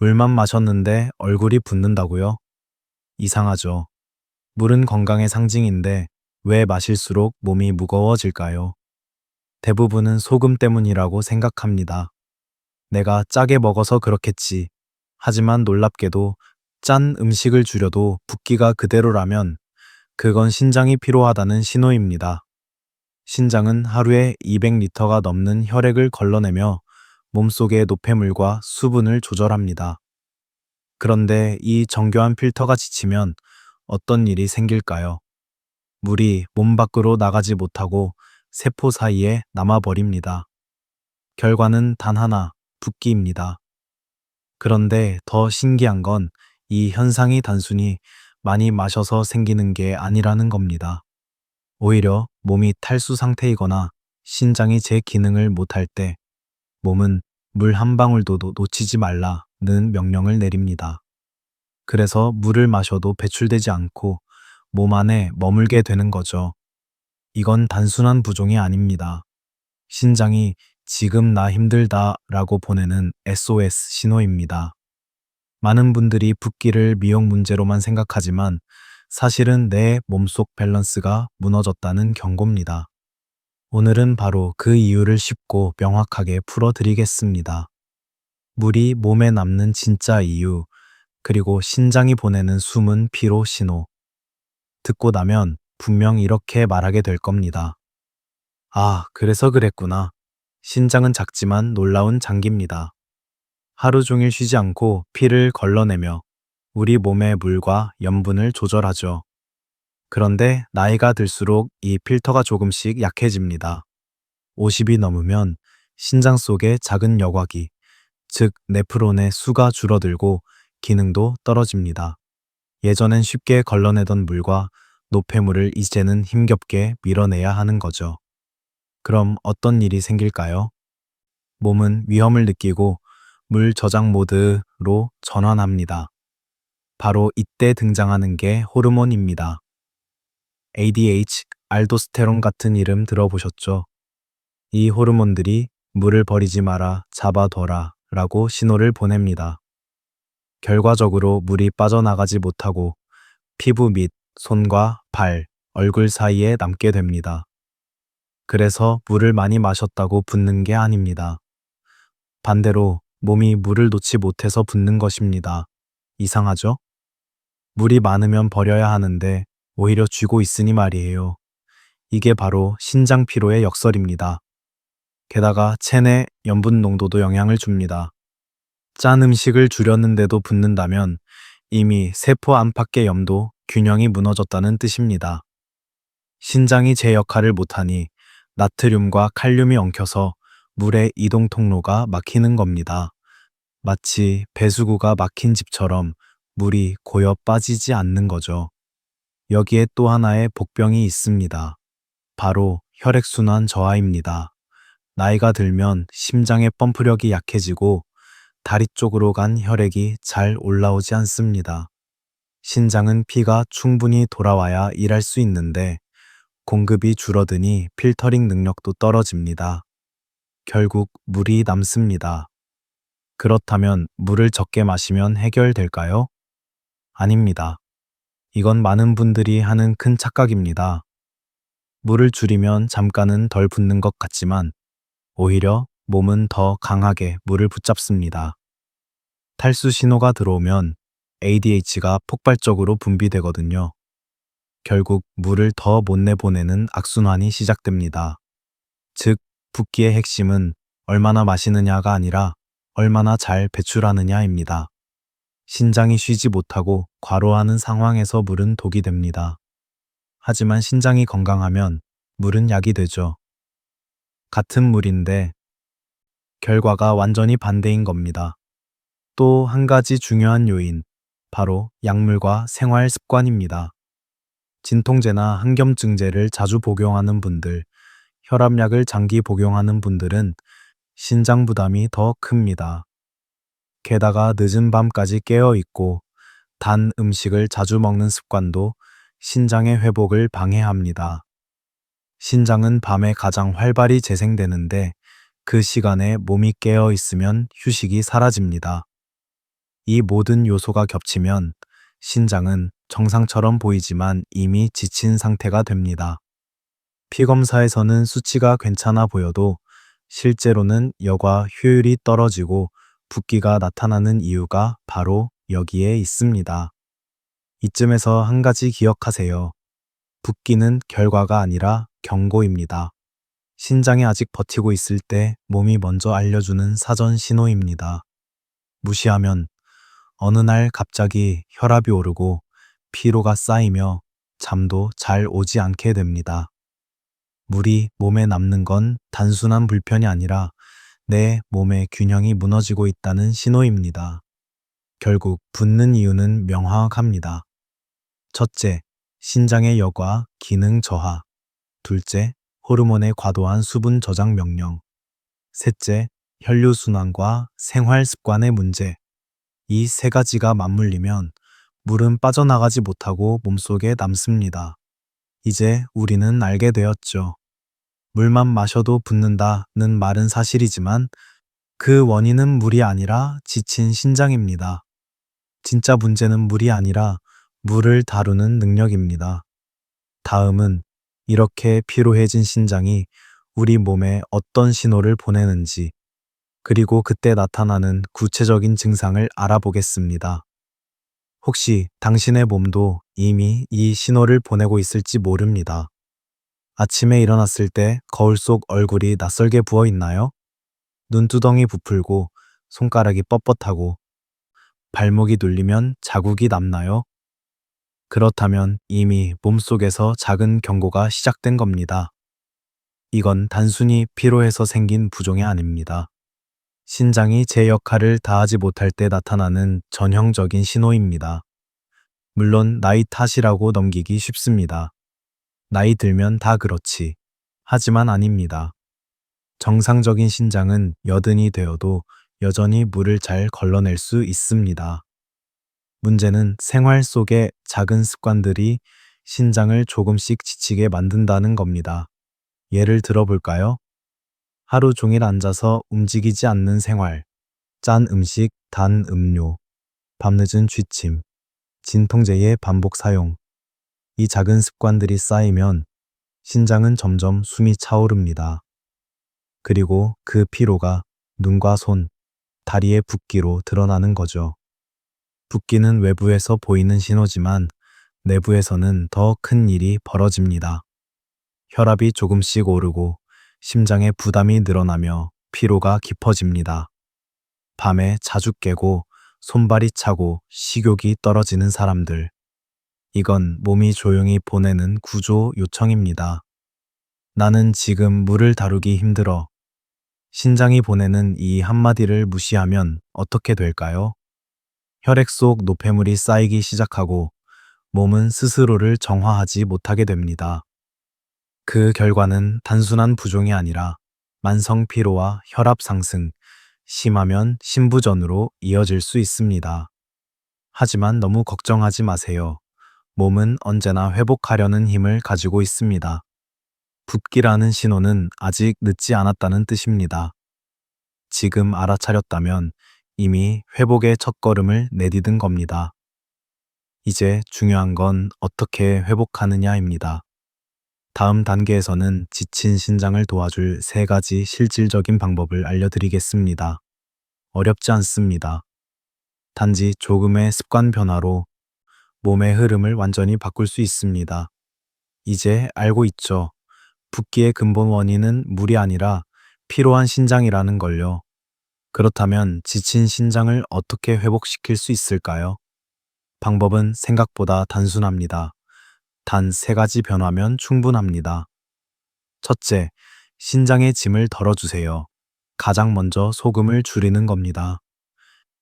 물만 마셨는데 얼굴이 붓는다고요? 이상하죠. 물은 건강의 상징인데 왜 마실수록 몸이 무거워질까요? 대부분은 소금 때문이라고 생각합니다. 내가 짜게 먹어서 그렇겠지. 하지만 놀랍게도 짠 음식을 줄여도 붓기가 그대로라면 그건 신장이 피로하다는 신호입니다. 신장은 하루에 200리터가 넘는 혈액을 걸러내며 몸속의 노폐물과 수분을 조절합니다. 그런데 이 정교한 필터가 지치면 어떤 일이 생길까요? 물이 몸 밖으로 나가지 못하고 세포 사이에 남아버립니다. 결과는 단 하나, 붓기입니다. 그런데 더 신기한 건 이 현상이 단순히 많이 마셔서 생기는 게 아니라는 겁니다. 오히려 몸이 탈수 상태이거나 신장이 제 기능을 못할 때 몸은 물 한 방울도 놓치지 말라는 명령을 내립니다. 그래서 물을 마셔도 배출되지 않고 몸 안에 머물게 되는 거죠. 이건 단순한 부종이 아닙니다. 신장이 지금 나 힘들다 라고 보내는 SOS 신호입니다. 많은 분들이 붓기를 미용 문제로만 생각하지만 사실은 내 몸속 밸런스가 무너졌다는 경고입니다. 오늘은 바로 그 이유를 쉽고 명확하게 풀어드리겠습니다. 물이 몸에 남는 진짜 이유, 그리고 신장이 보내는 숨은 피로 신호. 듣고 나면 분명 이렇게 말하게 될 겁니다. 아, 그래서 그랬구나. 신장은 작지만 놀라운 장기입니다. 하루 종일 쉬지 않고 피를 걸러내며 우리 몸의 물과 염분을 조절하죠. 그런데 나이가 들수록 이 필터가 조금씩 약해집니다. 50이 넘으면 신장 속의 작은 여과기, 즉 네프론의 수가 줄어들고 기능도 떨어집니다. 예전엔 쉽게 걸러내던 물과 노폐물을 이제는 힘겹게 밀어내야 하는 거죠. 그럼 어떤 일이 생길까요? 몸은 위험을 느끼고 물 저장 모드로 전환합니다. 바로 이때 등장하는 게 호르몬입니다. ADH, 알도스테론 같은 이름 들어보셨죠? 이 호르몬들이 물을 버리지 마라, 잡아둬라 라고 신호를 보냅니다. 결과적으로 물이 빠져나가지 못하고 피부 및 손과 발, 얼굴 사이에 남게 됩니다. 그래서 물을 많이 마셨다고 붓는 게 아닙니다. 반대로 몸이 물을 놓지 못해서 붓는 것입니다. 이상하죠? 물이 많으면 버려야 하는데 오히려 쥐고 있으니 말이에요. 이게 바로 신장 피로의 역설입니다. 게다가 체내 염분 농도도 영향을 줍니다. 짠 음식을 줄였는데도 붓는다면 이미 세포 안팎의 염도 균형이 무너졌다는 뜻입니다. 신장이 제 역할을 못하니 나트륨과 칼륨이 엉켜서 물의 이동 통로가 막히는 겁니다. 마치 배수구가 막힌 집처럼 물이 고여 빠지지 않는 거죠. 여기에 또 하나의 복병이 있습니다. 바로 혈액순환 저하입니다. 나이가 들면 심장의 펌프력이 약해지고 다리 쪽으로 간 혈액이 잘 올라오지 않습니다. 신장은 피가 충분히 돌아와야 일할 수 있는데 공급이 줄어드니 필터링 능력도 떨어집니다. 결국 물이 남습니다. 그렇다면 물을 적게 마시면 해결될까요? 아닙니다. 이건 많은 분들이 하는 큰 착각입니다. 물을 줄이면 잠깐은 덜 붓는 것 같지만 오히려 몸은 더 강하게 물을 붙잡습니다. 탈수 신호가 들어오면 ADH가 폭발적으로 분비되거든요. 결국 물을 더 못 내보내는 악순환이 시작됩니다. 즉, 붓기의 핵심은 얼마나 마시느냐가 아니라 얼마나 잘 배출하느냐입니다. 신장이 쉬지 못하고 과로하는 상황에서 물은 독이 됩니다. 하지만 신장이 건강하면 물은 약이 되죠. 같은 물인데 결과가 완전히 반대인 겁니다. 또 한 가지 중요한 요인, 바로 약물과 생활 습관입니다. 진통제나 항염증제를 자주 복용하는 분들, 혈압약을 장기 복용하는 분들은 신장 부담이 더 큽니다. 게다가 늦은 밤까지 깨어 있고 단 음식을 자주 먹는 습관도 신장의 회복을 방해합니다. 신장은 밤에 가장 활발히 재생되는데 그 시간에 몸이 깨어 있으면 휴식이 사라집니다. 이 모든 요소가 겹치면 신장은 정상처럼 보이지만 이미 지친 상태가 됩니다. 피검사에서는 수치가 괜찮아 보여도 실제로는 여과 효율이 떨어지고 붓기가 나타나는 이유가 바로 여기에 있습니다. 이쯤에서 한 가지 기억하세요. 붓기는 결과가 아니라 경고입니다. 신장이 아직 버티고 있을 때 몸이 먼저 알려주는 사전 신호입니다. 무시하면 어느 날 갑자기 혈압이 오르고 피로가 쌓이며 잠도 잘 오지 않게 됩니다. 물이 몸에 남는 건 단순한 불편이 아니라 내 몸의 균형이 무너지고 있다는 신호입니다. 결국 붓는 이유는 명확합니다. 첫째, 신장의 여과, 기능 저하. 둘째, 호르몬의 과도한 수분 저장 명령. 셋째, 혈류순환과 생활 습관의 문제. 이 세 가지가 맞물리면 물은 빠져나가지 못하고 몸속에 남습니다. 이제 우리는 알게 되었죠. 물만 마셔도 붓는다는 말은 사실이지만 그 원인은 물이 아니라 지친 신장입니다. 진짜 문제는 물이 아니라 물을 다루는 능력입니다. 다음은 이렇게 피로해진 신장이 우리 몸에 어떤 신호를 보내는지, 그리고 그때 나타나는 구체적인 증상을 알아보겠습니다. 혹시 당신의 몸도 이미 이 신호를 보내고 있을지 모릅니다. 아침에 일어났을 때 거울 속 얼굴이 낯설게 부어 있나요? 눈두덩이 부풀고 손가락이 뻣뻣하고 발목이 눌리면 자국이 남나요? 그렇다면 이미 몸속에서 작은 경고가 시작된 겁니다. 이건 단순히 피로해서 생긴 부종이 아닙니다. 신장이 제 역할을 다하지 못할 때 나타나는 전형적인 신호입니다. 물론 나이 탓이라고 넘기기 쉽습니다. 나이 들면 다 그렇지. 하지만 아닙니다. 정상적인 신장은 여든이 되어도 여전히 물을 잘 걸러낼 수 있습니다. 문제는 생활 속의 작은 습관들이 신장을 조금씩 지치게 만든다는 겁니다. 예를 들어볼까요? 하루 종일 앉아서 움직이지 않는 생활, 짠 음식, 단 음료, 밤늦은 취침, 진통제의 반복 사용. 이 작은 습관들이 쌓이면 신장은 점점 숨이 차오릅니다. 그리고 그 피로가 눈과 손, 다리의 붓기로 드러나는 거죠. 붓기는 외부에서 보이는 신호지만 내부에서는 더 큰 일이 벌어집니다. 혈압이 조금씩 오르고 심장에 부담이 늘어나며 피로가 깊어집니다. 밤에 자주 깨고 손발이 차고 식욕이 떨어지는 사람들. 이건 몸이 조용히 보내는 구조 요청입니다. 나는 지금 물을 다루기 힘들어. 신장이 보내는 이 한마디를 무시하면 어떻게 될까요? 혈액 속 노폐물이 쌓이기 시작하고 몸은 스스로를 정화하지 못하게 됩니다. 그 결과는 단순한 부종이 아니라 만성 피로와 혈압 상승, 심하면 신부전으로 이어질 수 있습니다. 하지만 너무 걱정하지 마세요. 몸은 언제나 회복하려는 힘을 가지고 있습니다. 붓기라는 신호는 아직 늦지 않았다는 뜻입니다. 지금 알아차렸다면 이미 회복의 첫걸음을 내디딘 겁니다. 이제 중요한 건 어떻게 회복하느냐입니다. 다음 단계에서는 지친 신장을 도와줄 3가지 실질적인 방법을 알려드리겠습니다. 어렵지 않습니다. 단지 조금의 습관 변화로 몸의 흐름을 완전히 바꿀 수 있습니다. 이제 알고 있죠? 붓기의 근본 원인은 물이 아니라 피로한 신장이라는 걸요. 그렇다면 지친 신장을 어떻게 회복시킬 수 있을까요? 방법은 생각보다 단순합니다. 단 3가지 변화면 충분합니다. 첫째, 신장의 짐을 덜어주세요. 가장 먼저 소금을 줄이는 겁니다.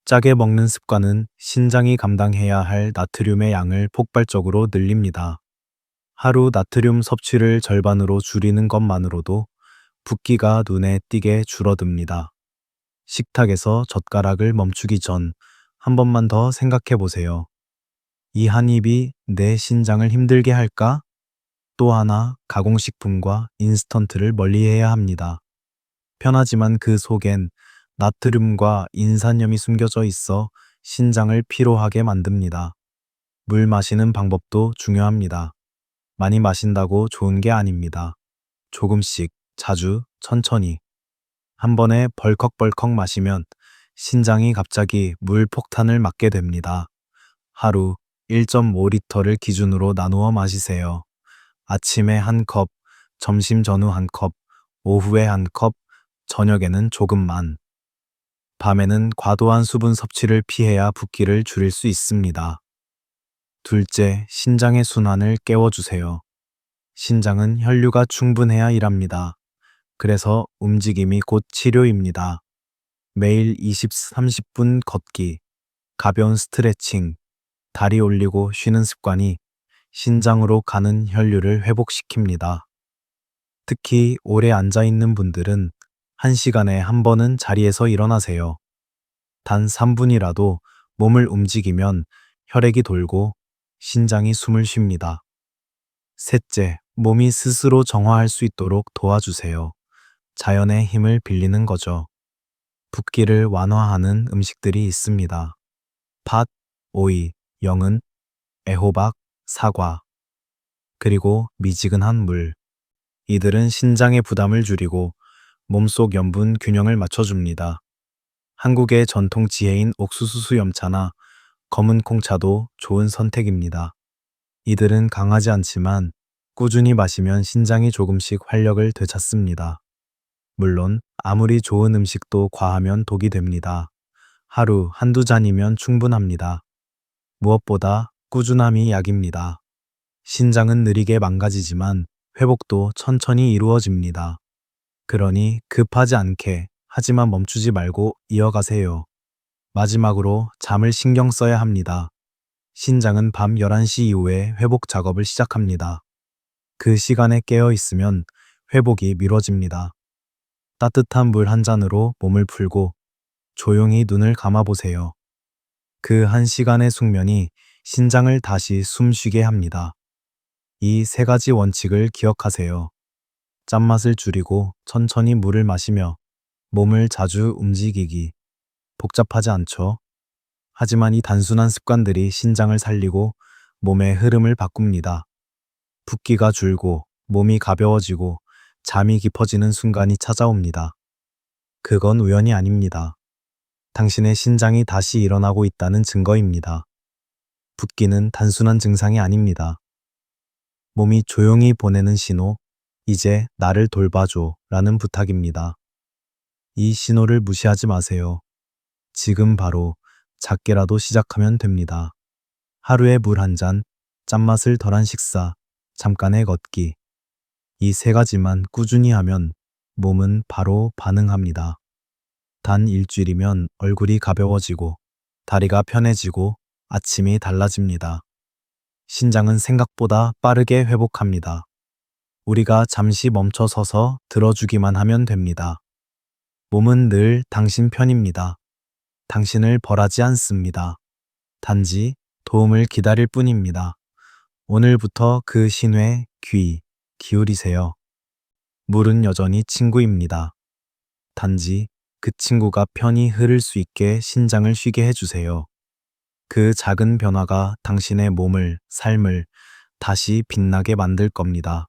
짜게 먹는 습관은 신장이 감당해야 할 나트륨의 양을 폭발적으로 늘립니다. 하루 나트륨 섭취를 절반으로 줄이는 것만으로도 붓기가 눈에 띄게 줄어듭니다. 식탁에서 젓가락을 멈추기 전 한 번만 더 생각해 보세요. 이 한 입이 내 신장을 힘들게 할까? 또 하나, 가공식품과 인스턴트를 멀리해야 합니다. 편하지만 그 속엔 나트륨과 인산염이 숨겨져 있어 신장을 피로하게 만듭니다. 물 마시는 방법도 중요합니다. 많이 마신다고 좋은 게 아닙니다. 조금씩, 자주, 천천히. 한 번에 벌컥벌컥 마시면 신장이 갑자기 물 폭탄을 맞게 됩니다. 하루 1.5리터를 기준으로 나누어 마시세요. 아침에 한 컵, 점심 전후 한 컵, 오후에 한 컵, 저녁에는 조금만. 밤에는 과도한 수분 섭취를 피해야 붓기를 줄일 수 있습니다. 둘째, 신장의 순환을 깨워주세요. 신장은 혈류가 충분해야 일합니다. 그래서 움직임이 곧 치료입니다. 매일 20, 30분 걷기, 가벼운 스트레칭, 다리 올리고 쉬는 습관이 신장으로 가는 혈류를 회복시킵니다. 특히 오래 앉아 있는 분들은 1시간에 한 번은 자리에서 일어나세요. 단 3분이라도 몸을 움직이면 혈액이 돌고 신장이 숨을 쉽니다. 셋째, 몸이 스스로 정화할 수 있도록 도와주세요. 자연의 힘을 빌리는 거죠. 붓기를 완화하는 음식들이 있습니다. 팥, 오이, 영은, 애호박, 사과, 그리고 미지근한 물. 이들은 신장의 부담을 줄이고 몸속 염분 균형을 맞춰줍니다. 한국의 전통 지혜인 옥수수 수염차나 검은 콩차도 좋은 선택입니다. 이들은 강하지 않지만 꾸준히 마시면 신장이 조금씩 활력을 되찾습니다. 물론 아무리 좋은 음식도 과하면 독이 됩니다. 하루 한두 잔이면 충분합니다. 무엇보다 꾸준함이 약입니다. 신장은 느리게 망가지지만 회복도 천천히 이루어집니다. 그러니 급하지 않게 하지만 멈추지 말고 이어가세요. 마지막으로 잠을 신경 써야 합니다. 신장은 밤 11시 이후에 회복 작업을 시작합니다. 그 시간에 깨어 있으면 회복이 미뤄집니다. 따뜻한 물 한 잔으로 몸을 풀고 조용히 눈을 감아보세요. 그 1시간의 숙면이 신장을 다시 숨쉬게 합니다. 이 3가지 원칙을 기억하세요. 짠맛을 줄이고 천천히 물을 마시며 몸을 자주 움직이기. 복잡하지 않죠? 하지만 이 단순한 습관들이 신장을 살리고 몸의 흐름을 바꿉니다. 붓기가 줄고 몸이 가벼워지고 잠이 깊어지는 순간이 찾아옵니다. 그건 우연이 아닙니다. 당신의 신장이 다시 일어나고 있다는 증거입니다. 붓기는 단순한 증상이 아닙니다. 몸이 조용히 보내는 신호, 이제 나를 돌봐줘 라는 부탁입니다. 이 신호를 무시하지 마세요. 지금 바로 작게라도 시작하면 됩니다. 하루에 물 한 잔, 짠맛을 덜한 식사, 잠깐의 걷기. 이 3가지만 꾸준히 하면 몸은 바로 반응합니다. 단 일주일이면 얼굴이 가벼워지고 다리가 편해지고 아침이 달라집니다. 신장은 생각보다 빠르게 회복합니다. 우리가 잠시 멈춰 서서 들어주기만 하면 됩니다. 몸은 늘 당신 편입니다. 당신을 벌하지 않습니다. 단지 도움을 기다릴 뿐입니다. 오늘부터 그 신호에 귀 기울이세요. 물은 여전히 친구입니다. 단지 그 친구가 편히 흐를 수 있게 신장을 쉬게 해주세요. 그 작은 변화가 당신의 몸을, 삶을 다시 빛나게 만들 겁니다.